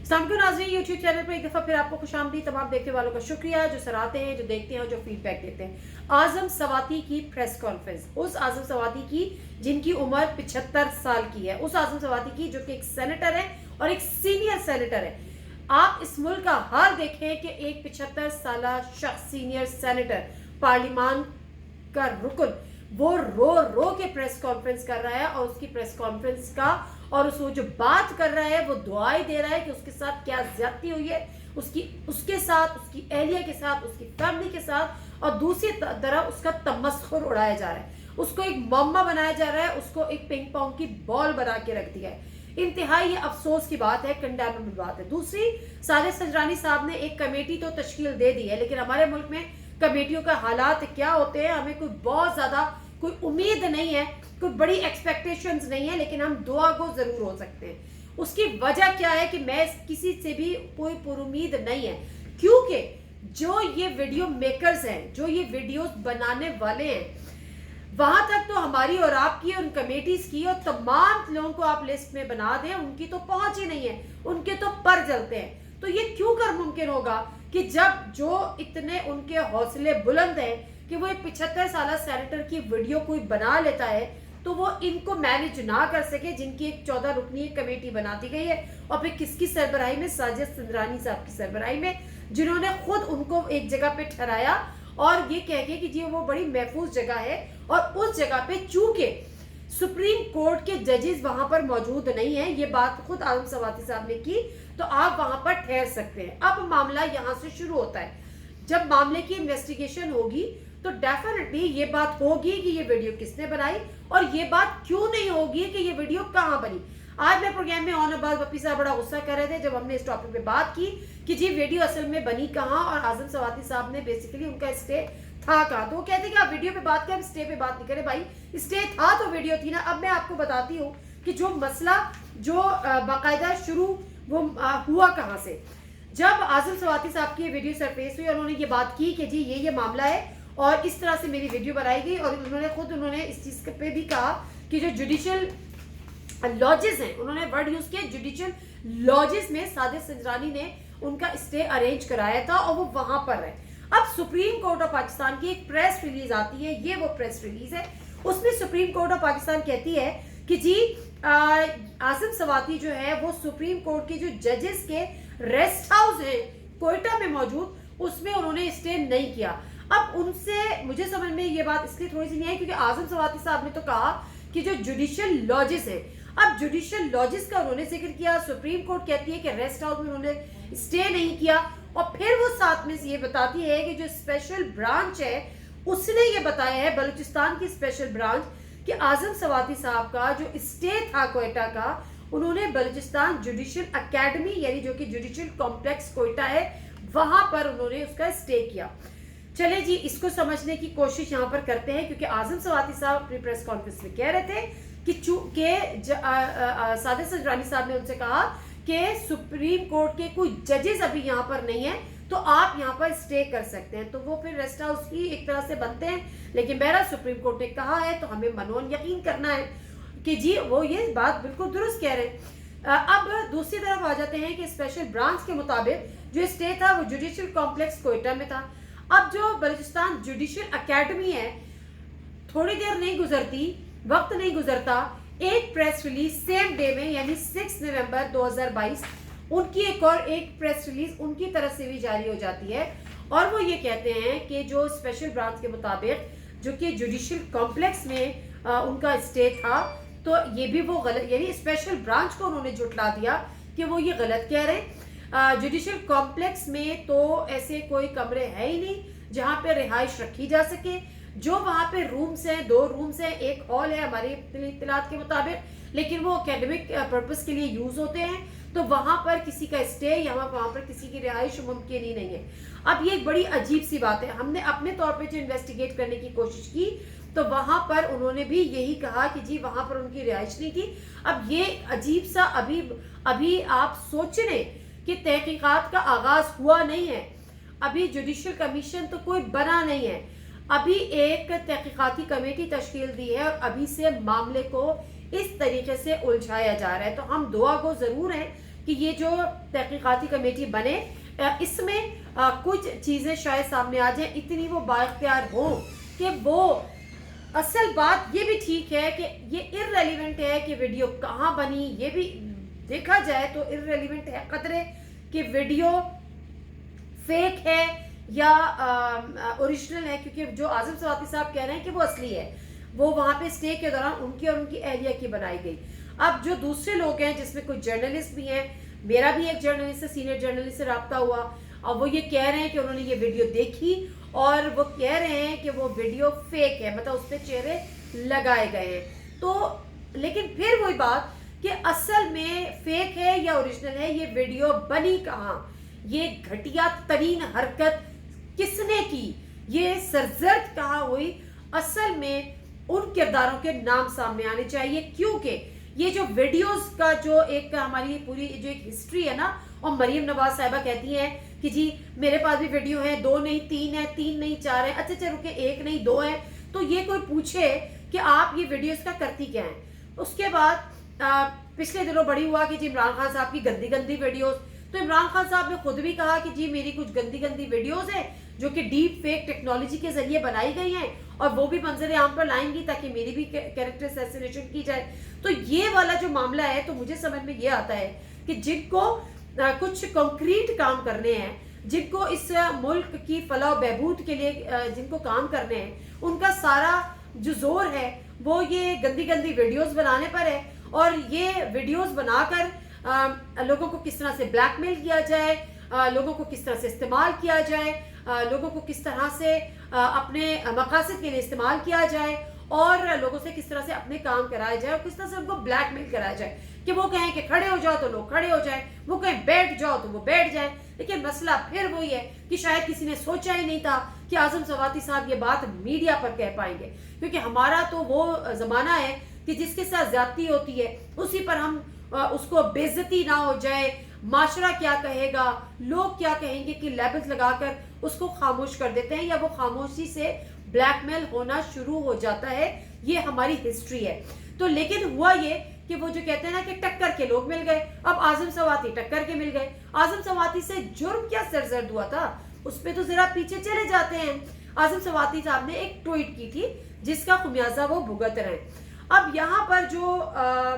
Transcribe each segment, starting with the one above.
सामको नाज़रीन YouTube channel पर एक दफ़ा फिर आपको खुशामदीद। तमाम देखने वालों का शुक्रिया जो सराहते हैं, जो देखते हैं और जो फीडबैक देते हैं। आज़म सवाती की प्रेस कॉन्फ्रेंस, उस आज़म सवाती की जिनकी उम्र 75 साल की है, उस आज़म सवाती की जो कि एक सेनेटर है और एक सीनियर सेनेटर है। आप इस मुल्क का हाल देखें कि एक 75 साल शख्स, सीनियर सेनेटर, पार्लिमान का रुकन, वो रो रो के प्रेस कॉन्फ्रेंस कर रहा है और उसकी प्रेस कॉन्फ्रेंस का और उस वो जो बात कर रहा है वो दुआई दे रहा है कि उसके साथ क्या ज्यादती हुई है, उसके साथ, उसकी एहलिया के साथ, उसकी फैमिली के साथ, और दूसरी तरफ उसका तमस्खुर उड़ाया जा रहा है, उसको एक मम्मा बनाया जा रहा है, उसको एक पिंग पोंग की बॉल बना के रख दिया है। इंतहाई ये अफसोस की बात है, कंडेमेबल बात है। दूसरी, साजिद संजरानी साहब ने एक कमेटी तो तश्कील दे दी है, लेकिन हमारे मुल्क में कमेटियों का हालात क्या होते हैं हमें कोई बहुत ज्यादा कोई उम्मीद नहीं है, कोई बड़ी एक्सपेक्टेशंस नहीं है, लेकिन हम दुआ को जरूर हो सकते हैं। उसकी वजह क्या है कि मैं किसी से भी कोई पुरुमीद नहीं है, क्योंकि जो ये वीडियो मेकर्स हैं, जो ये वीडियोस बनाने वाले हैं, वहां तक तो हमारी और आपकी और उन कमेटीज की और तमाम लोगों को आप लिस्ट में बना दें, उनकी तो पहुंच ही नहीं है, उनके तो पर जलते हैं। तो ये क्यों कर मुमकिन होगा कि जब जो इतने उनके हौसले बुलंद हैं कि वो एक 75 साल सेनेटर की वीडियो कोई बना लेता है, तो वो इनको मैनेज ना कर सके, जिनकी एक 14 रुकनी कमेटी बना दी गई है, और फिर किसकी सरबराही में, साजिद संजरानी साहब की सरबराही में, जिन्होंने खुद उनको एक जगह पे ठहराया और ये कह के कि जी वो बड़ी महफूज जगह है, और उस जगह पे चूंकि सुप्रीम कोर्ट के जजेस वहां पर मौजूद नहीं है, ये बात खुद आज़म सवाती साहब ने की, तो आप वहां पर ठहर सकते हैं। अब मामला यहां से शुरू होता है। जब मामले की इन्वेस्टिगेशन होगी तो डेफिनेटली ये बात होगी कि ये वीडियो किसने बनाई, और ये बात क्यों नहीं होगी कि ये वीडियो कहां बनी। आज मैं प्रोग्राम में ऑन अब्बास बप्पी साहब बड़ा गुस्सा कर रहे थे जब हमने इस टॉपिक पे बात की कि जी वीडियो असल में बनी कहां, और आज़म सवाती साहब ने बेसिकली उनका स्टे था कहां। तो वो कहते कि आप वीडियो पे बात करें, स्टे पे बात नहीं करें। भाई स्टे था तो वीडियो थी ना। अब मैं आपको बताती हूँ कि जो मसला जो बाकायदा शुरू वो हुआ कहां से। जब आज़म सवाती साहब की वीडियो सरफेस हुई और उन्होंने ये बात की कि जी ये मामला है और इस तरह से मेरी वीडियो बनाई गई, और उन्होंने इस चीज पे भी कहा कि जो जुडिशियल लॉजेस हैं, उन्होंने वर्ड यूज किया जुडिशियल लॉजेस में साजिद संजरानी ने उनका स्टे अरेंज कराया था और वो वहां पर है। अब सुप्रीम कोर्ट ऑफ पाकिस्तान की एक प्रेस रिलीज आती है, ये वो प्रेस रिलीज है, उसमें सुप्रीम कोर्ट ऑफ पाकिस्तान कहती है कि जी आज़म सवाती जो है वो सुप्रीम कोर्ट के जो जजेस के रेस्ट हाउस है कोयटा में मौजूद, उसमें उन्होंने स्टे नहीं किया। अब उनसे मुझे समझ में ये बात इसलिए थोड़ी सी नहीं आई क्योंकि आज़म सवाती साहब ने तो कहा कि जो जुडिशियल लॉजेस है, अब जुडिशियल लॉजेस का उन्होंने जिक्र किया, सुप्रीम कोर्ट कहती है कि रेस्ट हाउस में उन्होंने स्टे नहीं किया, और फिर वो साथ में ये बताती है कि जो स्पेशल ब्रांच है उसने ये बताया है, बलूचिस्तान की स्पेशल ब्रांच, कि आज़म सवाती साहब का जो स्टे था कोयटा का, उन्होंने बलूचिस्तान जुडिशियल एकेडमी यानी जो कि जुडिशियल कॉम्प्लेक्स कोयटा है वहां पर उन्होंने उसका स्टे किया। चले जी इसको समझने की कोशिश यहाँ पर करते हैं, क्योंकि आज़म सवाती साहब अपनी प्रेस कॉन्फ्रेंस में कह रहे थे कि साजिद संजरानी साहब ने उनसे कहा कि सुप्रीम कोर्ट के कोई जजेस अभी यहाँ पर नहीं है तो आप यहाँ पर स्टे कर सकते हैं, तो वो फिर रेस्ट हाउस की एक तरह से बनते हैं। लेकिन बहरहाल सुप्रीम कोर्ट ने कहा है तो हमें मनोन यकीन करना है कि जी वो ये बात बिल्कुल दुरुस्त कह रहे हैं। अब दूसरी तरफ आ जाते हैं कि स्पेशल ब्रांच के मुताबिक जो स्टे था वो जुडिशियल कॉम्प्लेक्स कोयटा में था। अब जो बलूचिस्तान जुडिशियल एकेडमी है, थोड़ी देर नहीं गुजरती, वक्त नहीं गुजरता, एक प्रेस रिलीज सेम डे में यानी 6 नवंबर 2022 उनकी एक प्रेस रिलीज उनकी तरफ से भी जारी हो जाती है, और वो ये कहते हैं कि जो स्पेशल ब्रांच के मुताबिक जो कि जुडिशियल कॉम्प्लेक्स में उनका स्टे था, तो ये भी वो गलत, यानी स्पेशल ब्रांच को उन्होंने झुठला दिया कि वो ये गलत कह रहे हैं। जुडिशियल कॉम्प्लेक्स में तो ऐसे कोई कमरे है ही नहीं जहां पे रिहाइश रखी जा सके। जो वहां पे रूम्स हैं, 2 रूम्स हैं, एक हॉल है हमारी इत्तलात के मुताबिक, लेकिन वो एकेडमिक पर्पस के लिए यूज होते हैं, तो वहां पर किसी का स्टे या वहां पर किसी की रिहाइश मुमकिन ही नहीं है। अब ये एक बड़ी अजीब सी बात है। हमने अपने तौर पे जो इन्वेस्टिगेट करने की कोशिश की तो वहां पर उन्होंने भी यही कहा कि जी वहां पर उनकी रिहाइश नहीं थी। अब ये अजीब सा अभी आप सोच रहे कि तहकीकात का आगाज हुआ नहीं है, अभी जुडिशियल कमीशन तो कोई बना नहीं है, अभी एक तहकीकाती कमेटी तश्कील दी है और अभी से मामले को इस तरीके से उलझाया जा रहा है। तो हम दुआ को जरूर हैं کہ یہ جو تحقیقاتی کمیٹی بنے اس میں کچھ چیزیں شاید سامنے آ جائیں، اتنی وہ بااختیار ہوں کہ وہ اصل بات یہ بھی ٹھیک ہے کہ یہ ارریلیونٹ ہے کہ ویڈیو کہاں بنی، یہ بھی دیکھا جائے تو ارریلیونٹ ہے قدرے کہ ویڈیو فیک ہے یا اوریجنل ہے، کیونکہ جو اعظم سواتی صاحب کہہ رہے ہیں کہ وہ اصلی ہے، وہ وہاں پہ اسٹے کے دوران ان کی اور ان کی اہلیہ کی بنائی گئی۔ اب جو دوسرے لوگ ہیں جس میں کچھ جرنلسٹ بھی ہیں، میرا بھی ایک جرنلسٹ سے سینئر جرنلسٹ سے رابطہ ہوا، اور وہ یہ کہہ رہے ہیں کہ انہوں نے یہ ویڈیو دیکھی اور وہ کہہ رہے ہیں کہ وہ ویڈیو فیک ہے، مطلب اس پہ چہرے لگائے گئے ہیں۔ تو لیکن پھر وہی بات کہ اصل میں فیک ہے یا اوریجنل ہے، یہ ویڈیو بنی کہاں، یہ گھٹیا ترین حرکت کس نے کی، یہ سرزد کہاں ہوئی، اصل میں ان کرداروں کے نام سامنے آنے چاہیے، کیونکہ یہ جو ویڈیوز کا جو ایک ہماری پوری جو ایک ہسٹری ہے نا، اور مریم نواز صاحبہ کہتی ہیں کہ جی میرے پاس بھی ویڈیو ہیں، 2 نہیں 3 ہیں، 3 نہیں 4 ہیں، اچھا رکے 1 نہیں 2 ہیں، تو یہ کوئی پوچھے کہ آپ یہ ویڈیوز کا کرتی کیا ہیں۔ اس کے بعد پچھلے دنوں بڑی ہوا کہ جی عمران خان صاحب کی گندی گندی ویڈیوز، تو عمران خان صاحب نے خود بھی کہا کہ جی میری کچھ گندی گندی ویڈیوز ہیں جو کہ ڈیپ فیک ٹیکنالوجی کے ذریعے بنائی گئی ہیں، اور وہ بھی منظر عام پر لائیں گی تاکہ میری بھی کیریکٹر اسیسینیشن کی جائے۔ تو یہ والا جو معاملہ ہے، تو مجھے سمجھ میں یہ آتا ہے کہ جن کو کچھ کنکریٹ کام کرنے ہیں، جن کو اس ملک کی فلاح و بہبود کے لیے جن کو کام کرنے ہیں، ان کا سارا جو زور ہے وہ یہ گندی گندی ویڈیوز بنانے پر ہے، اور یہ ویڈیوز بنا کر لوگوں کو کس طرح سے بلیک میل کیا جائے، لوگوں کو کس طرح سے استعمال کیا جائے، لوگوں کو کس طرح سے اپنے مقاصد کے لیے استعمال کیا جائے، اور لوگوں سے کس طرح سے اپنے کام کرائے جائے، اور کس طرح سے ان کو بلیک میل کرایا جائے کہ وہ کہیں کہ کھڑے ہو جاؤ تو لوگ کھڑے ہو جائیں، وہ کہیں بیٹھ جاؤ تو وہ بیٹھ جائیں۔ لیکن مسئلہ پھر وہی ہے کہ شاید کسی نے سوچا ہی نہیں تھا کہ اعظم سواتی صاحب یہ بات میڈیا پر کہہ پائیں گے، کیونکہ ہمارا تو وہ زمانہ ہے کہ جس کے ساتھ زیادتی ہوتی ہے اسی پر ہم اس کو بے عزتی نہ ہو جائے، معاشرہ کیا کہے گا، لوگ کیا کہیں گے، کہ لیبلز لگا کر اس کو خاموش کر دیتے ہیں، یا وہ خاموشی سے بلیک میل ہونا شروع ہو جاتا ہے۔ یہ ہماری ہسٹری ہے۔ تو لیکن ہوا یہ کہ وہ جو کہتے ہیں نا کہ ٹکر کے لوگ مل گئے، اب اعظم سواتی ٹکر کے مل گئے۔ اعظم سواتی سے جرم کیا سرزد ہوا تھا، اس پہ تو ذرا پیچھے چلے جاتے ہیں۔ اعظم سواتی صاحب نے ایک ٹویٹ کی تھی جس کا خمیازہ وہ بھگت رہے ہیں۔ اب یہاں پر جو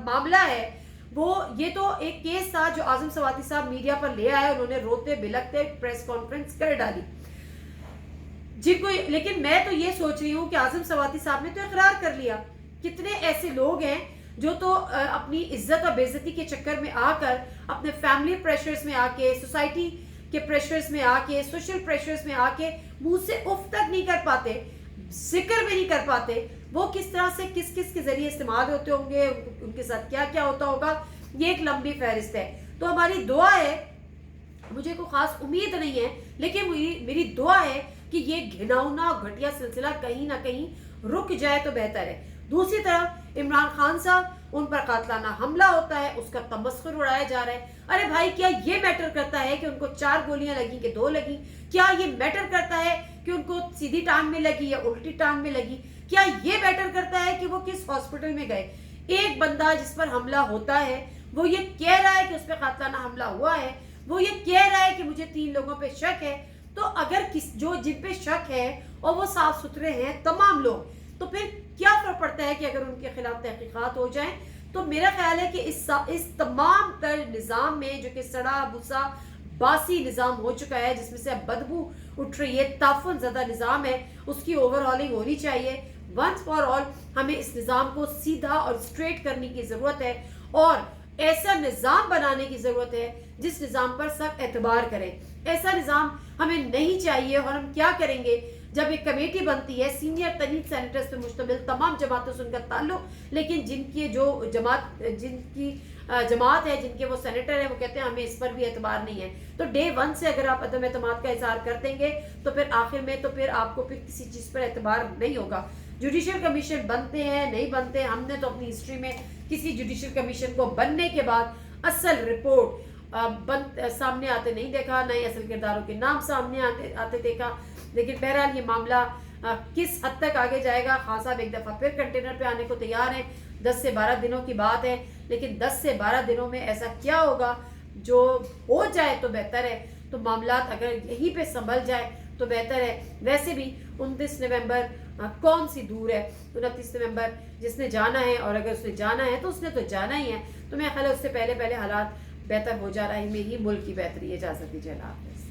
معاملہ ہے وہ یہ تو ایک کیس تھا جو اعظم سواتی صاحب میڈیا پر لے آئے، انہوں نے روتے بلکتے پریس کانفرنس کر ڈالی جن کو، لیکن میں تو یہ سوچ رہی ہوں کہ اعظم سواتی صاحب نے تو اقرار کر لیا۔ کتنے ایسے لوگ ہیں جو تو اپنی عزت اور بے عزتی کے چکر میں آ کر، اپنے فیملی پریشرز میں آ کے، سوسائٹی کے پریشرز میں آ کے، سوشل پریشرز میں آ کے منہ سے اف تک نہیں کر پاتے، ذکر بھی نہیں کر پاتے، وہ کس طرح سے کس کس کے ذریعے استعمال ہوتے ہوں گے، ان کے ساتھ کیا کیا ہوتا ہوگا، یہ ایک لمبی فہرست ہے۔ تو ہماری دعا ہے، مجھے کوئی خاص امید نہیں ہے، لیکن میری دعا ہے کہ یہ گھناؤنا اور گھٹیا سلسلہ کہیں نہ کہیں رک جائے تو بہتر ہے۔ دوسری طرف عمران خان صاحب، ان پر قاتلانہ حملہ ہوتا ہے، اس کا تمسخر اڑایا جا رہا ہے۔ ارے بھائی، کیا یہ میٹر کرتا ہے کہ ان کو 4 گولیاں لگیں کہ 2 لگیں؟ کیا یہ میٹر کرتا ہے کہ ان کو سیدھی ٹانگ میں لگی یا الٹی ٹانگ میں لگی؟ کیا یہ میٹر کرتا ہے کہ وہ کس ہاسپٹل میں گئے؟ ایک بندہ جس پر حملہ ہوتا ہے وہ یہ کہہ رہا ہے کہ اس پہ قاتلانہ حملہ ہوا ہے، وہ یہ کہہ رہا ہے کہ مجھے 3 لوگوں پہ شک ہے، تو اگر جن پہ شک ہے اور وہ صاف ستھرے ہیں تمام لوگ، تو پھر کیا فرق پڑتا ہے کہ اگر ان کے خلاف تحقیقات ہو جائیں؟ تو میرا خیال ہے کہ اس تمام تر نظام میں جو کہ سڑا بھسا باسی نظام ہو چکا ہے، جس میں سے اب بدبو اٹھ رہی ہے، تعفن زدہ نظام ہے، اس کی اوور ہالنگ ہونی چاہیے۔ ونس فار آل ہمیں اس نظام کو سیدھا اور اسٹریٹ کرنے کی ضرورت ہے، اور ایسا نظام بنانے کی ضرورت ہے جس نظام پر سب اعتبار کریں۔ ایسا نظام ہمیں نہیں چاہیے، اور ہم کیا کریں گے جب ایک کمیٹی بنتی ہے سینئر ترین سینیٹرز پہ مشتمل، تمام جماعتوں سے ان کا تعلق، لیکن جن کی جماعت ہے، جن کے وہ سینیٹر ہیں، وہ کہتے ہیں ہمیں اس پر بھی اعتبار نہیں ہے۔ تو ڈے 1 سے اگر آپ عدم اعتماد کا اظہار کر دیں گے تو پھر آخر میں تو پھر آپ کو پھر کسی چیز پر اعتبار نہیں ہوگا۔ جوڈیشل کمیشن بنتے ہیں نہیں بنتے، ہم نے تو اپنی ہسٹری میں کسی جوڈیشل کمیشن کو بننے کے بعد اصل رپورٹ سامنے آتے نہیں دیکھا، نہ ہی اصل کرداروں کے نام سامنے آتے دیکھا۔ لیکن بہرحال یہ معاملہ کس حد تک آگے جائے گا، خان صاحب ایک دفعہ پھر کنٹینر پہ آنے کو تیار ہیں، 10 سے 12 دنوں کی بات ہے، لیکن 10 سے 12 دنوں میں ایسا کیا ہوگا جو ہو جائے تو بہتر ہے، تو معاملات اگر یہیں پہ سنبھل جائے تو بہتر ہے۔ ویسے بھی 29 نومبر کون سی دور ہے، 29 نومبر جس نے جانا ہے، اور اگر اس نے جانا ہے تو اس نے تو جانا ہی ہے، تو میں خیال ہے اس سے پہلے حالات بہتر ہو جا رہا ہے، میری ملک کی بہتری۔ اجازت دیجیے، اللہ حافظ۔